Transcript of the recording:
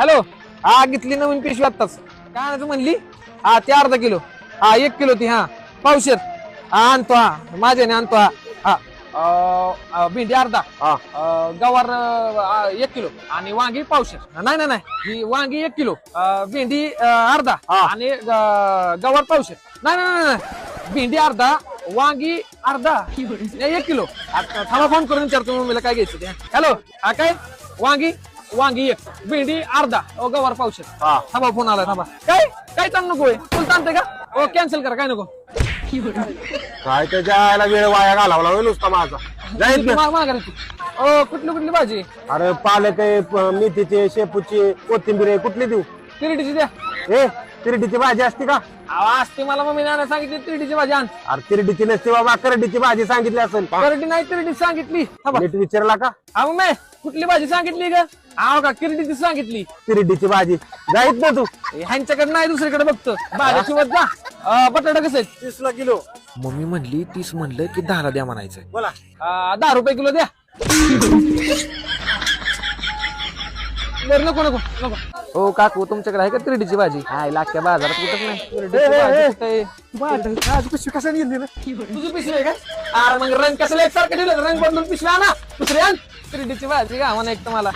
Hello, हा घेतली नवीन पिशवी आत्ताच. काय आणायचं म्हणली? हा ती अर्धा किलो. हा 1 किलो ती. हा पावशेर. हा आणतो. हा माझ्याने आणतो. हा हा भेंडी अर्धा. गवार 1 किलो आणि वांगी पावशेर. नाही नाही नाही, ही वांगी 1 किलो, भेंडी अर्धा आणि गवार पावशेर. नाही नाही नाही, भेंडी अर्धा, वांगी अर्धा, 1 किलो. आता थांबा, फोन करून विचारतो मम्मीला काय घ्यायचं ते. हॅलो, हा काय? वांगी 1, भेंडी अर्धा, गवार पावशेर. थांबा, फोन आला. थांबा. काय काय चांग नको आहे? तुला चालतंय का? ओ कॅन्सल करा, काय नको. काय त्याच्या वेळ वाया घालावला होय नुसता माझा. जाईल ना. माघारी. ओ कुठली भाजी? अरे पालक आहे, मेथीचे, शेपूची, कोथिंबीर आहे, कुठली देऊ? तिरडीची द्या. ए तिरडीची भाजी असते का? असते, मला मम्मीने आणायला सांगितली तिरडीची भाजी आण. अरे तिरडीची नसते बाबा, करडीची भाजी सांगितली असेल. करडी नाही, तिरडी सांगितली. नीट विचारला का? हा मग मी कुठली भाजी सांगितली का? हा का, किरडीची सांगितली. तिरडीची भाजी. जाईत ना तू. ह्यांच्याकडे नाही, दुसरीकडे बघतो. भाजी शिवत जा. बटाटा कसे आहेत? 30 किलो. मम्मी म्हणली 30 म्हणलं की 10 द्या म्हणायचं. बोला. 10 रुपये किलो द्या. बरं, नको नको नको. हो काकू, तुमच्याकडे आहे का तिरडीची भाजी? हाय, लाख्या बाजारात कुठंच नाही. पिशवी कशाने गेली रे? तुझी पिशवी आहे का? अरे मग रंग कसं एकसारखं दिलं? रंग बदलून पिशवी आणा, दुसरी आण. तिरडीची भाजी का म्हणा एक तर मला.